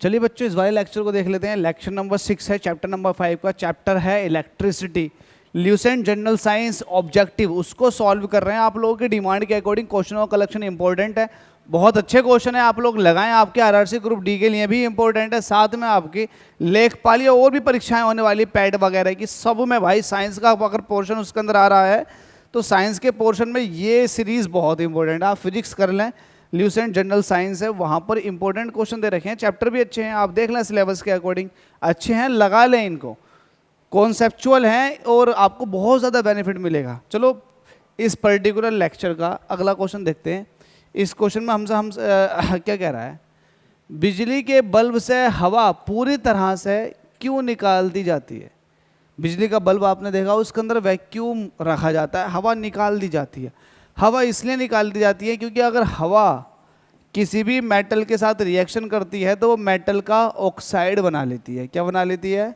चलिए बच्चों, इस वाले लेक्चर को देख लेते हैं। लेक्चर नंबर 6 है, चैप्टर नंबर 5 का। चैप्टर है electricity, Lucent general science objective. उसको सॉल्व कर रहे हैं। आप लोगों की डिमांड के अकॉर्डिंग क्वेश्चनों का कलेक्शन इंपॉर्टेंट है, बहुत अच्छे क्वेश्चन है, आप लोग लगाएं। आपके आरआरसी ग्रुप डी के लिए भी इंपॉर्टेंट है, साथ में आपकी लेखपाल या और भी परीक्षाएं होने वाली पैट वगैरह की, सब में भाई साइंस का अगर पोर्शन उसके अंदर आ रहा है तो साइंस के पोर्शन में ये सीरीज बहुत इंपॉर्टेंट है। आप फिजिक्स कर लें, ल्यूसेंट जनरल साइंस है, वहाँ पर इंपॉर्टेंट क्वेश्चन दे रखे हैं। चैप्टर भी अच्छे हैं, आप देख लें सिलेबस के अकॉर्डिंग अच्छे हैं, लगा लें इनको, कॉन्सेप्चुअल हैं और आपको बहुत ज़्यादा बेनिफिट मिलेगा। चलो इस पर्टिकुलर लेक्चर का अगला क्वेश्चन देखते हैं। इस क्वेश्चन में हम क्या कह रहा है, बिजली के बल्ब से हवा पूरी तरह से क्यों निकाल दी जाती है। बिजली का बल्ब आपने देखा, उसके अंदर वैक्यूम रखा जाता है, हवा निकाल दी जाती है। हवा इसलिए निकाल दी जाती है क्योंकि अगर हवा किसी भी मेटल के साथ रिएक्शन करती है तो वो मेटल का ऑक्साइड बना लेती है। क्या बना लेती है?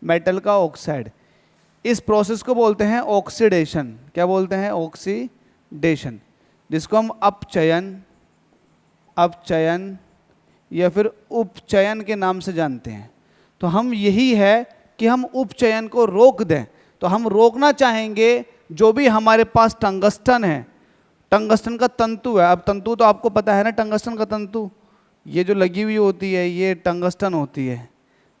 मेटल का ऑक्साइड। इस प्रोसेस को बोलते हैं ऑक्सीडेशन। क्या बोलते हैं? ऑक्सीडेशन, जिसको हम अपचयन या फिर उपचयन के नाम से जानते हैं। तो हम यही है कि हम उपचयन को रोक दें। तो हम रोकना चाहेंगे जो भी हमारे पास टंगस्टन है, टंगस्टन का तंतु है। अब तंतु तो आपको पता है ना, टंगस्टन का तंतु, ये जो लगी हुई होती है ये टंगस्टन होती है,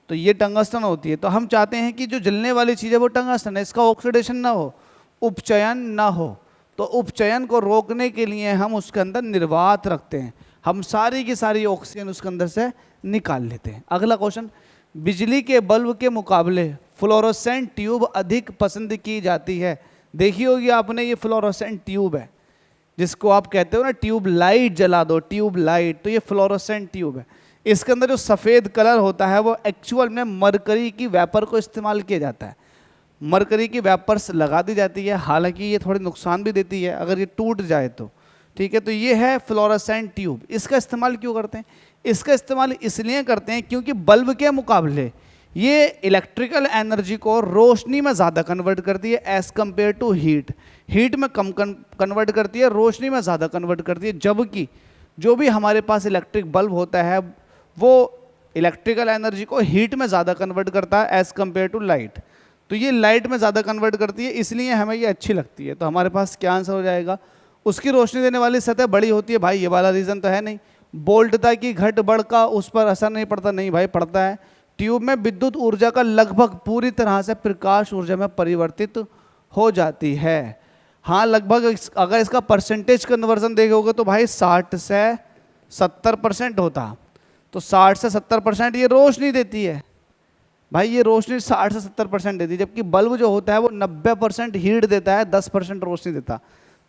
तो ये टंगस्टन होती है। तो हम चाहते हैं कि जो जलने वाली चीज़ है वो टंगस्टन है, इसका ऑक्सीडेशन ना हो, उपचयन ना हो। तो उपचयन को रोकने के लिए हम उसके अंदर निर्वात रखते हैं, हम सारी की सारी ऑक्सीजन उसके अंदर से निकाल लेते हैं। अगला क्वेश्चन, बिजली के बल्ब के मुकाबले फ्लोरोसेंट ट्यूब अधिक पसंद की जाती है। देखी होगी आपने, ये फ्लोरोसेंट ट्यूब है जिसको आप कहते हो ना ट्यूब लाइट जला दो, ट्यूब लाइट, तो ये फ्लोरोसेंट ट्यूब है। इसके अंदर जो सफ़ेद कलर होता है वो एक्चुअल में मरकरी की वेपर को इस्तेमाल किया जाता है। मरकरी की वेपर्स लगा दी जाती है, हालांकि ये थोड़ी नुकसान भी देती है अगर ये टूट जाए तो, ठीक है। तो ये है फ्लोरोसेंट ट्यूब। इसका इस्तेमाल क्यों करते हैं? इसका इस्तेमाल इसलिए करते हैं क्योंकि बल्ब के मुकाबले ये इलेक्ट्रिकल एनर्जी को रोशनी में ज़्यादा कन्वर्ट करती है as compare to heat. Heat में कम कन्वर्ट करती है, रोशनी में ज़्यादा कन्वर्ट करती है। जबकि जो भी हमारे पास इलेक्ट्रिक बल्ब होता है वो इलेक्ट्रिकल एनर्जी को हीट में ज़्यादा कन्वर्ट करता है एज़ कम्पेयर टू लाइट। तो ये लाइट में ज़्यादा कन्वर्ट करती है, इसलिए हमें ये अच्छी लगती है। तो हमारे पास क्या आंसर हो जाएगा? उसकी रोशनी देने वाली सतह बड़ी होती है। भाई ये वाला रीज़न तो है नहीं। बोल्टता की घट बढ़ का उस पर असर नहीं पड़ता, नहीं भाई पड़ता है। ट्यूब में विद्युत ऊर्जा का लगभग पूरी तरह से प्रकाश ऊर्जा में परिवर्तित हो जाती है। हाँ, लगभग अगर इसका परसेंटेज कन्वर्जन देखोगे तो भाई 60 से 70% होता। तो 60 से 70% ये रोशनी देती है भाई, ये रोशनी 60 से 70% देती है। जबकि बल्ब जो होता है वो 90% हीट देता है, 10% रोशनी देता।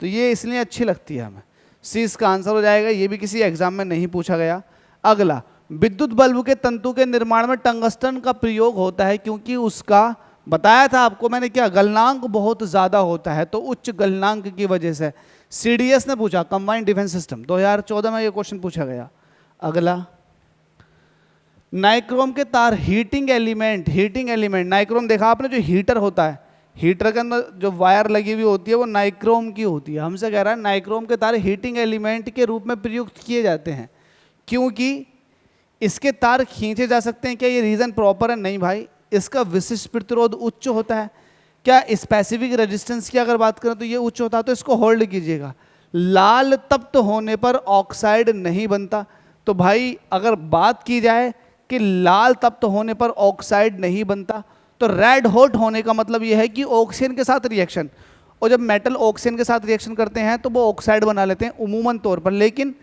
तो ये इसलिए अच्छी लगती है हमें। सी इसका आंसर हो जाएगा। ये भी किसी एग्जाम में नहीं पूछा गया। अगला, विद्युत बल्ब के तंतु के निर्माण में टंगस्टन का प्रयोग होता है क्योंकि उसका, बताया था आपको मैंने क्या, गलनांक बहुत ज़्यादा होता है। तो उच्च गलनांक की वजह से सीडीएस ने पूछा, कंबाइंड डिफेंस सिस्टम 2014 में ये क्वेश्चन पूछा गया। अगला, नाइक्रोम के तार हीटिंग एलिमेंट, नाइक्रोम देखा आपने, जो हीटर होता है, हीटर के अंदर जो वायर लगी हुई होती है वो नाइक्रोम की होती है। हमसे कह रहा है नाइक्रोम के तार हीटिंग एलिमेंट के रूप में प्रयुक्त किए जाते हैं क्योंकि इसके तार खींचे जा सकते हैं। क्या ये रीज़न प्रॉपर है? नहीं भाई, इसका विशिष्ट प्रतिरोध उच्च होता है। क्या स्पेसिफिक रेजिस्टेंस की अगर बात करें तो ये उच्च होता है। तो इसको होल्ड कीजिएगा। लाल तप्त होने पर ऑक्साइड नहीं बनता। तो भाई अगर बात की जाए कि लाल तप्त होने पर ऑक्साइड नहीं बनता, तो रेड हॉट होने का मतलब यह है कि ऑक्सीजन के साथ रिएक्शन, और जब मेटल ऑक्सीजन के साथ रिएक्शन करते हैं तो वो ऑक्साइड बना लेते हैं उमूमन तौर पर। लेकिन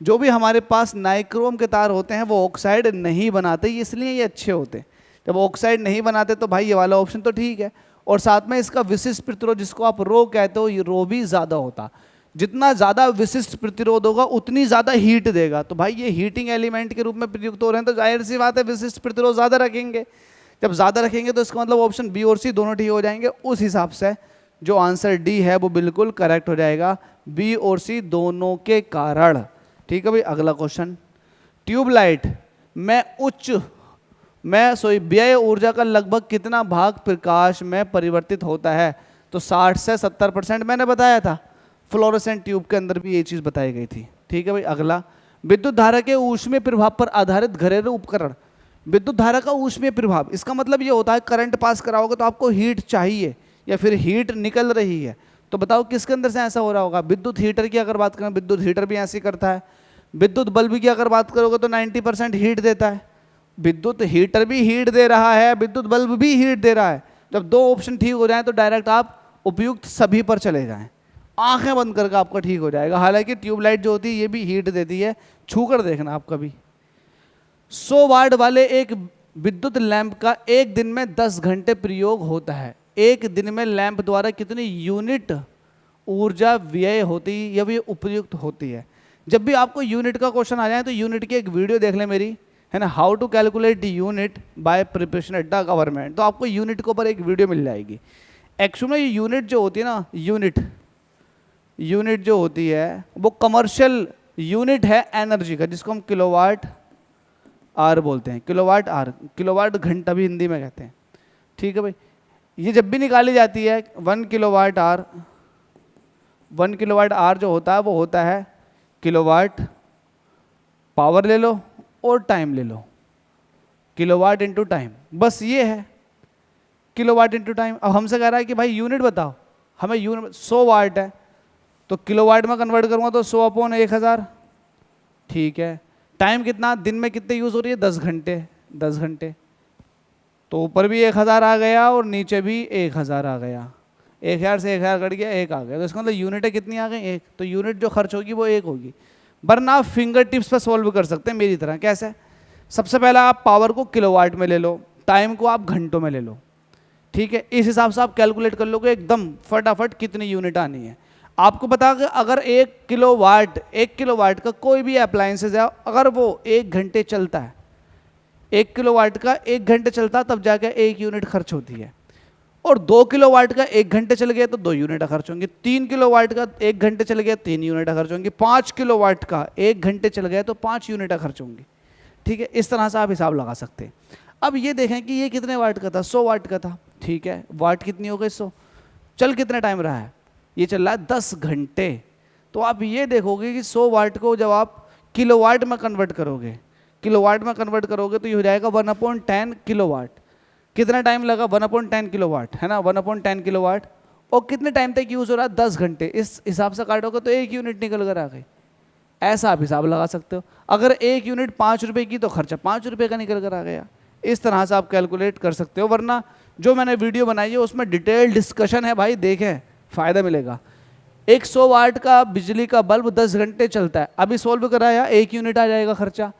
जो भी हमारे पास नाइक्रोम के तार होते हैं वो ऑक्साइड नहीं बनाते, इसलिए ये अच्छे होते हैं। जब ऑक्साइड नहीं बनाते तो भाई ये वाला ऑप्शन तो ठीक है। और साथ में इसका विशिष्ट प्रतिरोध, जिसको आप रो कहते हो, ये रो भी ज़्यादा होता। जितना ज़्यादा विशिष्ट प्रतिरोध होगा उतनी ज़्यादा हीट देगा। तो भाई ये हीटिंग एलिमेंट के रूप में प्रयुक्त हो रहे हैं, तो जाहिर सी बात है विशिष्ट प्रतिरोध ज़्यादा रखेंगे। जब ज़्यादा रखेंगे तो इसका मतलब ऑप्शन बी और सी दोनों ठीक हो जाएंगे। उस हिसाब से जो आंसर डी है वो बिल्कुल करेक्ट हो जाएगा, बी और सी दोनों के कारण। ठीक है भाई। अगला क्वेश्चन, ट्यूबलाइट में व्यय ऊर्जा का लगभग कितना भाग प्रकाश में परिवर्तित होता है? तो 60 से 70% मैंने बताया था। फ्लोरोसेंट ट्यूब के अंदर भी ये चीज़ बताई गई थी। ठीक है भाई। अगला, विद्युत धारा के ऊष्मीय प्रभाव पर आधारित घरेलू उपकरण। विद्युत धारा का ऊष्मीय प्रभाव, इसका मतलब ये होता है करंट पास कराओगे तो आपको हीट चाहिए या फिर हीट निकल रही है, तो बताओ किसके अंदर से ऐसा हो रहा होगा। विद्युत हीटर की अगर बात करें, विद्युत हीटर भी ऐसे करता है। विद्युत बल्ब की अगर बात करोगे तो 90% हीट देता है। विद्युत हीटर भी हीट दे रहा है, विद्युत बल्ब भी हीट दे रहा है। जब दो ऑप्शन ठीक हो जाए तो डायरेक्ट आप उपयुक्त सभी पर चले जाएं, आंखें बंद करके आपका ठीक हो जाएगा। हालांकि ट्यूबलाइट जो होती है ये भी हीट देती है, छू कर देखना आप कभी। 100 वाट वाले एक विद्युत लैंप का एक दिन में 10 घंटे प्रयोग होता है। एक दिन में लैंप द्वारा कितनी यूनिट ऊर्जा व्यय होती या भी उपयुक्त होती है। जब भी आपको यूनिट का क्वेश्चन आ जाए तो यूनिट की एक वीडियो देख लें मेरी, है ना, how to calculate unit by preparation at the government, तो आपको यूनिट के ऊपर एक वीडियो मिल जाएगी। एक्चुअली में यूनिट जो होती है ना, यूनिट जो होती है वो कमर्शियल यूनिट है एनर्जी का, जिसको हम किलोवाट आर बोलते हैं। किलोवाट आर, किलोवाट घंटा भी हिंदी में कहते हैं, ठीक है भाई। ये जब भी निकाली जाती है 1 किलोवाट आर, 1 किलोवाट आर जो होता है वो होता है किलोवाट, पावर ले लो और टाइम ले लो, किलोवाट इंटू टाइम, बस ये है किलोवाट इंटू टाइम। अब हमसे कह रहा है कि भाई यूनिट बताओ, हमें यूनिट 100 वाट है तो किलोवाट में कन्वर्ट करूँगा तो 100/1000, ठीक है। टाइम कितना, दिन में कितने यूज़ हो रही है, 10 घंटे, 10 घंटे, तो ऊपर भी 1000 आ गया और नीचे भी 1000 आ गया। 1000 से 1000 कट गया, 1 आ गया, तो इसका मतलब यूनिटें कितनी आ गई, 1। तो यूनिट जो खर्च होगी वो 1 होगी। वरना आप फिंगर टिप्स पर सॉल्व कर सकते हैं मेरी तरह। कैसे? सबसे पहला आप पावर को किलोवाट में ले लो, टाइम को आप घंटों में ले लो, ठीक है। इस हिसाब से आप कैलकुलेट कर लोगे एकदम फटाफट कितनी यूनिट आनी है। आपको बता कि अगर 1 किलोवाट का कोई भी अप्लायंसेज है, अगर वो 1 घंटे चलता है, 1 किलोवाट का 1 घंटे चलता तब जाके 1 यूनिट खर्च होती है। और 2 किलोवाट का 1 घंटे चल गया तो 2 यूनिट खर्च होंगी। 3 किलोवाट का 1 घंटे चल गया 3 यूनिट खर्च होंगी। 5 किलोवाट का 1 घंटे चल गया तो 5 यूनिट खर्च होंगी, ठीक है। इस तरह से आप हिसाब लगा सकते हैं। अब ये देखें कि ये कितने वाट का था, 100 वाट का था, ठीक है। वाट कितनी हो गई, 100। चल कितने टाइम रहा है, ये चल रहा है 10 घंटे। तो आप ये देखोगे कि 100 वाट को जब आप किलोवाट में कन्वर्ट करोगे, तो ये हो जाएगा 1/10 किलोवाट। कितना टाइम लगा, 1/10 किलोवाट, है ना, 1/10 किलोवाट। और कितने टाइम तक यूज़ हो रहा है, 10 घंटे। इस हिसाब से काटोगे तो 1 यूनिट निकल कर आ गई। ऐसा आप हिसाब लगा सकते हो। अगर 1 यूनिट 5 रुपये की तो खर्चा 5 रुपये का निकल कर आ गया। इस तरह से आप कैलकुलेट कर सकते हो। वरना जो मैंने वीडियो बनाई है उसमें डिटेल डिस्कशन है भाई, देखें, फ़ायदा मिलेगा। 100 वाट का बिजली का बल्ब 10 घंटे चलता है, अभी सोल्व कराया 1 यूनिट आ जाएगा खर्चा।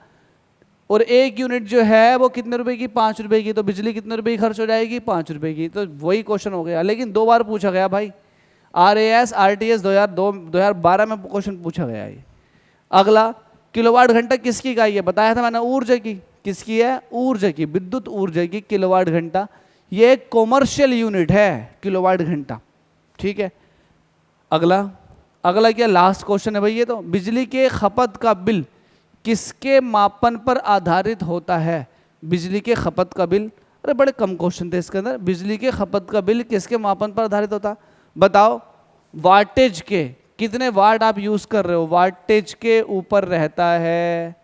और 1 यूनिट जो है वो कितने रुपए की, 5 रुपए की। तो बिजली कितने रुपए की खर्च हो जाएगी, 5 रुपए की। तो वही क्वेश्चन हो गया, लेकिन 2 बार पूछा गया भाई। RAS RTS 2012 में क्वेश्चन पूछा गया है। अगला, किलोवाट घंटा किसकी इकाई है, बताया था मैंने, ऊर्जा की। किसकी है, ऊर्जा की, विद्युत ऊर्जा की किलोवाट घंटा। ये एक कॉमर्शियल यूनिट है किलोवाट घंटा, ठीक है। अगला क्या, लास्ट क्वेश्चन है भाई ये तो। बिजली के खपत का बिल किसके मापन पर आधारित होता है, बिजली के खपत का बिल। अरे बड़े कम क्वेश्चन थे इसके अंदर। बिजली के खपत का बिल किसके मापन पर आधारित होता, बताओ। वाटेज के, कितने वाट आप यूज़ कर रहे हो, वाटेज के ऊपर रहता है,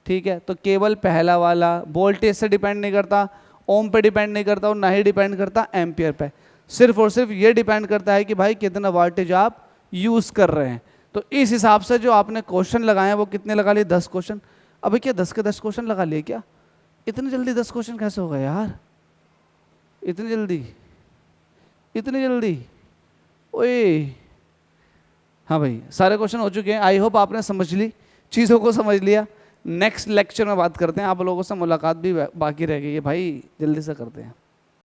ठीक है। तो केवल पहला वाला, वोल्टेज से डिपेंड नहीं करता, ओम पे डिपेंड नहीं करता और ना ही डिपेंड करता एम्पियर पे। सिर्फ और सिर्फ ये डिपेंड करता है कि भाई कितना वाटेज आप यूज़ कर रहे हैं। तो इस हिसाब से जो आपने क्वेश्चन लगाए हैं वो कितने लगा लिए, 10 क्वेश्चन। अभी क्या 10 के 10 क्वेश्चन लगा लिए क्या, इतनी जल्दी 10 क्वेश्चन कैसे हो गए यार, इतनी जल्दी ओए। हाँ भाई, सारे क्वेश्चन हो चुके हैं। आई होप आपने समझ ली, चीज़ों को समझ लिया। नेक्स्ट लेक्चर में बात करते हैं, आप लोगों से मुलाकात भी बाकी रह गई है भाई, जल्दी से करते हैं।